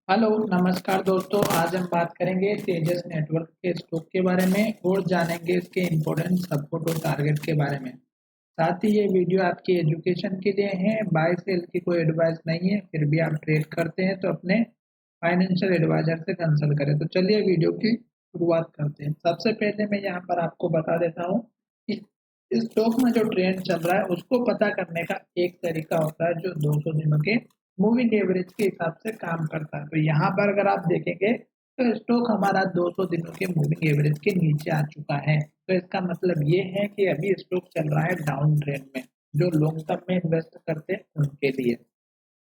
Hello, नमस्कार दोस्तों। आज हम बात करेंगे तेजस नेटवर्क के स्टॉक के बारे में और जानेंगे इसके इम्पोर्टेंट सपोर्ट और टारगेट के बारे में। साथ ही ये वीडियो आपकी एजुकेशन के लिए है, बाय सेल की कोई एडवाइस नहीं है। फिर भी आप ट्रेड करते हैं तो अपने फाइनेंशियल एडवाइजर से कंसल्ट करें। तो चलिए वीडियो की शुरुआत करते हैं। सबसे पहले मैं यहाँ पर आपको बता देता हूँ कि इस स्टॉक में जो ट्रेंड चल रहा है उसको पता करने का एक तरीका होता है जो 200 दिनों के मूविंग एवरेज के हिसाब से काम करता है। तो यहाँ पर अगर आप देखेंगे तो स्टॉक हमारा 200 दिनों के मूविंग एवरेज के नीचे आ चुका है। तो इसका मतलब ये है कि अभी स्टॉक चल रहा है डाउन ट्रेंड में, जो लॉन्ग टर्म में इन्वेस्ट करते हैं उनके लिए।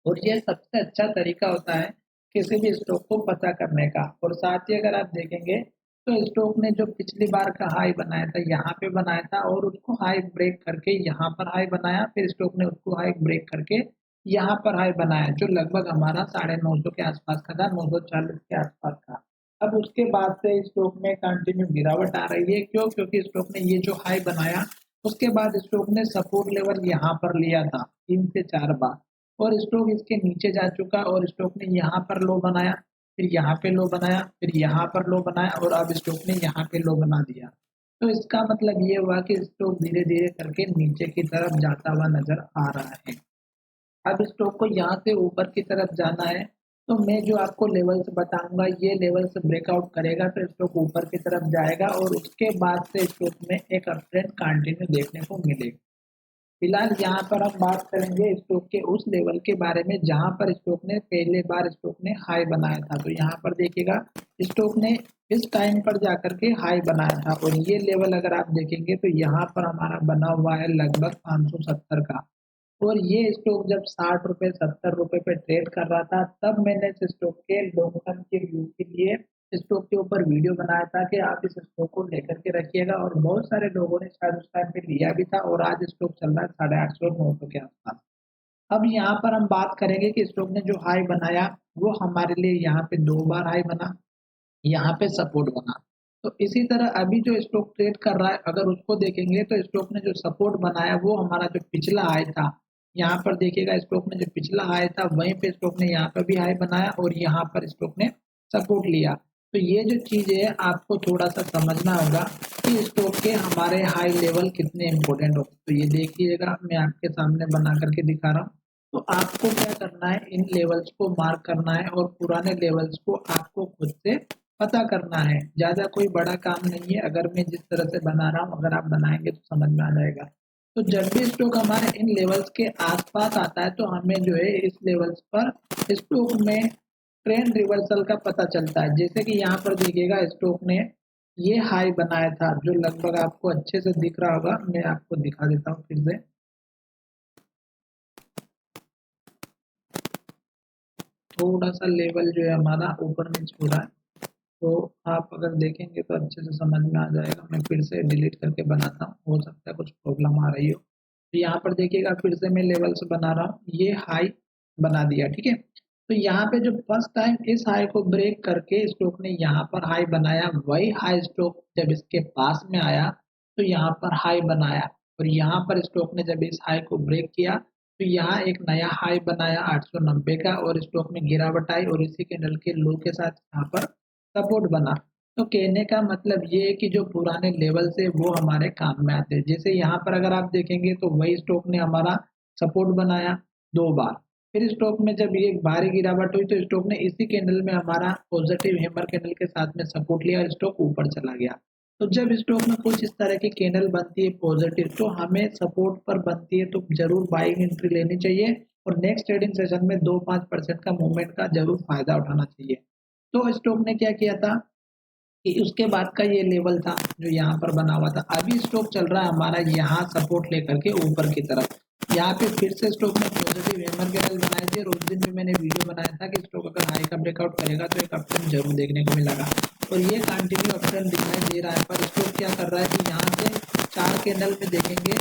और ये सबसे अच्छा तरीका होता है किसी भी स्टॉक को पता करने का। और साथ ही अगर आप देखेंगे तो स्टॉक ने जो पिछली बार का हाई बनाया था यहाँ पे बनाया था और उसको हाई ब्रेक करके यहाँ पर हाई बनाया, फिर स्टॉक ने उसको हाई ब्रेक करके यहाँ पर हाई बनाया, जो लगभग हमारा 950 के आसपास का था, 940 के आसपास का। अब उसके बाद से स्टॉक में कंटिन्यू गिरावट आ रही है। क्यों? क्योंकि स्टॉक ने ये जो हाई बनाया उसके बाद स्टॉक ने सपोर्ट लेवल यहाँ पर लिया था 3 से 4 बार, और स्टॉक इसके नीचे जा चुका और स्टॉक ने यहाँ पर लो बनाया, फिर यहाँ पे लो बनाया, फिर यहाँ पर लो बनाया और अब स्टॉक ने यहाँ पे लो बना दिया। तो इसका मतलब ये हुआ कि स्टॉक धीरे धीरे करके नीचे की तरफ जाता हुआ नजर आ रहा है। अब स्टॉक को यहाँ से ऊपर की तरफ जाना है तो मैं जो आपको लेवल्स बताऊंगा ये लेवल्स ब्रेकआउट करेगा तो स्टॉक ऊपर की तरफ जाएगा और उसके बाद से स्टॉक में एक अप ट्रेंड कंटिन्यू देखने को मिलेगा। फिलहाल यहाँ पर हम बात करेंगे स्टॉक के उस लेवल के बारे में जहाँ पर स्टॉक ने पहले बार स्टॉक ने हाई बनाया था। तो यहाँ पर देखिएगा स्टॉक ने इस टाइम पर जाकर के हाई बनाया था और ये लेवल अगर आप देखेंगे तो यहाँ पर हमारा बना हुआ है लगभग 570 का। और ये स्टॉक जब 60 रुपए 70 रुपए पे ट्रेड कर रहा था तब मैंने इस स्टॉक के लॉन्ग टर्म के व्यू के लिए स्टॉक के ऊपर वीडियो बनाया था कि आप इस स्टॉक को लेकर के रखिएगा, और बहुत सारे लोगों ने शायद उस टाइम पे लिया भी था और आज स्टॉक चल रहा है 850 900 के आसपास। अब यहाँ पर हम बात करेंगे कि स्टॉक ने जो हाई बनाया वो हमारे लिए यहाँ पे 2 बार हाई बना, यहाँ पे सपोर्ट बना। तो इसी तरह अभी जो स्टॉक ट्रेड कर रहा है अगर उसको देखेंगे तो स्टॉक ने जो सपोर्ट बनाया वो हमारा जो पिछला हाई था, यहाँ पर देखिएगा स्टॉक ने जो पिछला हाई था वहीं पे स्टॉक ने यहाँ पर भी हाई बनाया और यहाँ पर स्टॉक ने सपोर्ट लिया। तो ये जो चीज है आपको थोड़ा सा समझना होगा कि स्टॉक के हमारे हाई लेवल कितने इंपॉर्टेंट होते हैं। तो ये देखिएगा मैं आपके सामने बना करके दिखा रहा हूँ। तो आपको क्या करना है, इन लेवल्स को मार्क करना है और पुराने लेवल्स को आपको खुद से पता करना है। ज्यादा कोई बड़ा काम नहीं है, अगर मैं जिस तरह से बना रहा हूँ अगर आप बनाएंगे तो समझ में आ जाएगा। तो जब भी स्टॉक हमारे इन लेवल्स के आसपास आता है तो हमें जो है इस लेवल्स पर स्टॉक में ट्रेंड रिवर्सल का पता चलता है। जैसे कि यहाँ पर देखिएगा स्टॉक ने ये हाई बनाया था जो लगभग आपको अच्छे से दिख रहा होगा, मैं आपको दिखा देता हूँ फिर से। थोड़ा सा लेवल जो है हमारा ऊपर नीचे हो रहा है, तो आप अगर देखेंगे तो अच्छे से समझ में आ जाएगा। मैं फिर से डिलीट करके बनाता हूँ, हो सकता है कुछ प्रॉब्लम आ रही हो। तो यहाँ पर देखिएगा फिर से मैं लेवल से बना रहा हूँ, ये हाई बना दिया, ठीक है। तो यहाँ पे जो फर्स्ट टाइम इस हाई को ब्रेक करके स्टॉक ने यहाँ पर हाई बनाया, वही हाई स्टॉक जब इसके पास में आया तो यहाँ पर हाई बनाया, और यहाँ पर स्टॉक ने जब इस हाई को ब्रेक किया तो यहाँ एक नया हाई बनाया 890 का और स्टॉक में गिरावट आई और इसी कैंडल के लो के साथ यहाँ पर सपोर्ट बना। तो कहने का मतलब ये है कि जो पुराने लेवल से वो हमारे काम में आते हैं। जैसे यहाँ पर अगर आप देखेंगे तो वही स्टॉक ने हमारा सपोर्ट बनाया 2 बार, फिर स्टॉक में जब ये भारी गिरावट हुई तो स्टॉक ने इसी कैंडल में हमारा पॉजिटिव हैमर कैंडल के साथ में सपोर्ट लिया और स्टॉक ऊपर चला गया। तो जब स्टॉक में कुछ इस तरह की कैंडल बनती है पॉजिटिव तो हमें सपोर्ट पर बनती है तो जरूर बाइंग एंट्री लेनी चाहिए और नेक्स्ट ट्रेडिंग सेशन में 2-5% का मूवमेंट का जरूर फायदा उठाना चाहिए। तो स्टॉक ने क्या किया था कि उसके बाद का ये लेवल था जो यहाँ पर बना हुआ था, अभी स्टॉक चल रहा है हमारा यहाँ सपोर्ट लेकर के ऊपर की तरफ। यहाँ पे फिर से स्टॉक ने पॉजिटिव हैमर कैंडल बनाई थी और उस दिन भी मैंने वीडियो बनाया था कि स्टॉक अगर हाई का ब्रेकआउट करेगा तो एक अपट्रेंड जरूर देखने को मिलेगा, और ये कंटिन्यू अपट्रेंड दिखाई दे रहा है। पर स्टॉक क्या कर रहा है कि यहाँ से 4 कैंडल में देखेंगे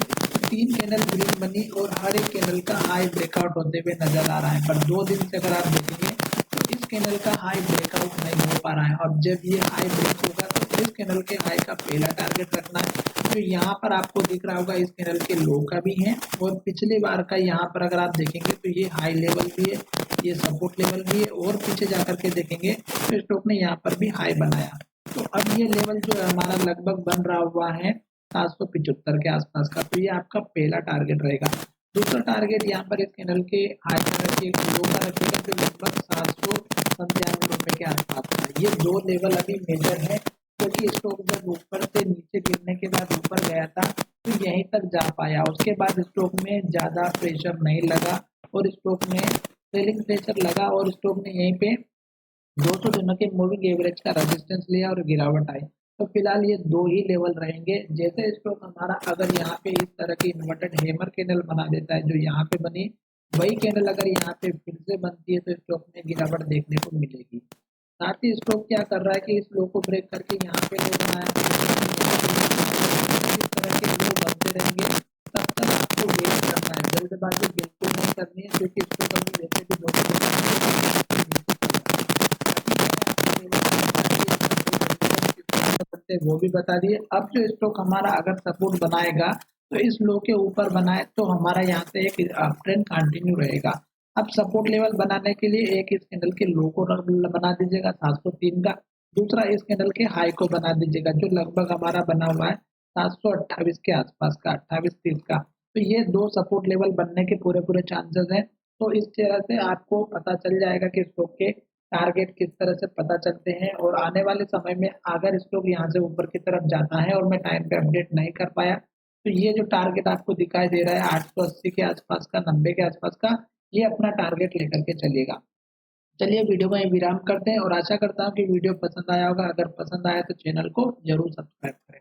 3 कैंडल ग्रीन बनी और हर एक कैंडल का हाई ब्रेकआउट होते हुए नजर आ रहा है। पर 2 दिन से अगर आप देखेंगे तो इस कैंडल का हाई ब्रेकआउट नहीं हो पा रहा है। अब जब ये हाई ब्रेक होगा तो इस कैंडल के हाई का पहला टारगेट रखना है। तो यहाँ पर आपको दिख रहा होगा इस कैंडल के लो का भी है और पिछली बार का यहाँ पर अगर आप देखेंगे तो ये हाई लेवल भी है ये सपोर्ट लेवल भी है और पीछे जाकर के देखेंगे तो स्टॉक ने यहाँ पर भी हाई बनाया। तो अब ये लेवल जो है हमारा लगभग बन रहा हुआ है 775 के आसपास का, तो ये आपका पहला टारगेट रहेगा। दूसरा टारगेट यहाँ पर इस कैंडल के हाई पर रखिए, लो का रखिएगा जो लगभग 797 रुपए के आसपास था। ये दो लेवल अभी मेजर है, क्योंकि स्टॉक जब ऊपर से नीचे गिरने के बाद ऊपर गया था तो यहीं तक जा पाया। उसके बाद स्टॉक में ज़्यादा प्रेशर नहीं लगा और स्टॉक में सेलिंग प्रेशर लगा और स्टॉक ने यहीं पे 200 दिनों के मूविंग एवरेज का रेजिस्टेंस लिया और गिरावट आई। तो फिलहाल ये दो ही लेवल रहेंगे। जैसे स्टॉक हमारा अगर यहाँ पे इस तरह की इन्वर्टेड हेमर कैंडल बना देता है जो यहाँ पे बनी, वही कैंडल अगर यहाँ पे फिर से बनती है तो स्टॉक में गिरावट देखने को मिलेगी। साथ ही स्टॉक क्या कर रहा है कि इस लो को ब्रेक करके यहाँ पे लो बनाया, इस तरह के लो बनते रहेंगे। तब तक आपको वेट करना है, जल्दबाजी बिल्कुल नहीं करनी है, क्योंकि स्टॉक अभी वैसे भी वो भी बता दिए। अब जो स्टॉक हमारा अगर सपोर्ट बनाएगा तो इस लो के ऊपर बनाए तो हमारा यहाँ से एक ट्रेंड कंटिन्यू रहेगा। अब सपोर्ट लेवल बनाने के लिए एक इस कैंडल के लो को बना दीजिएगा 703 का, दूसरा इस कैंडल के हाई को बना दीजिएगा जो लगभग हमारा बना हुआ है 728 के आसपास का, 28-30 का। तो ये दो सपोर्ट लेवल बनने के पूरे पूरे चांसेस हैं। तो इस तरह से आपको पता चल जाएगा कि स्टॉक के टारगेट किस तरह से पता चलते हैं, और आने वाले समय में अगर स्टॉक यहाँ से ऊपर की तरफ जाता है और मैं टाइम पे अपडेट नहीं कर पाया तो ये जो टारगेट आपको दिखाई दे रहा है 880 के आसपास का, 90 के आसपास का, ये अपना टारगेट लेकर के चलिएगा। चलिए वीडियो को यहीं विराम करते हैं और आशा करता हूँ कि वीडियो पसंद आया होगा। अगर पसंद आया तो चैनल को जरूर सब्सक्राइब करें।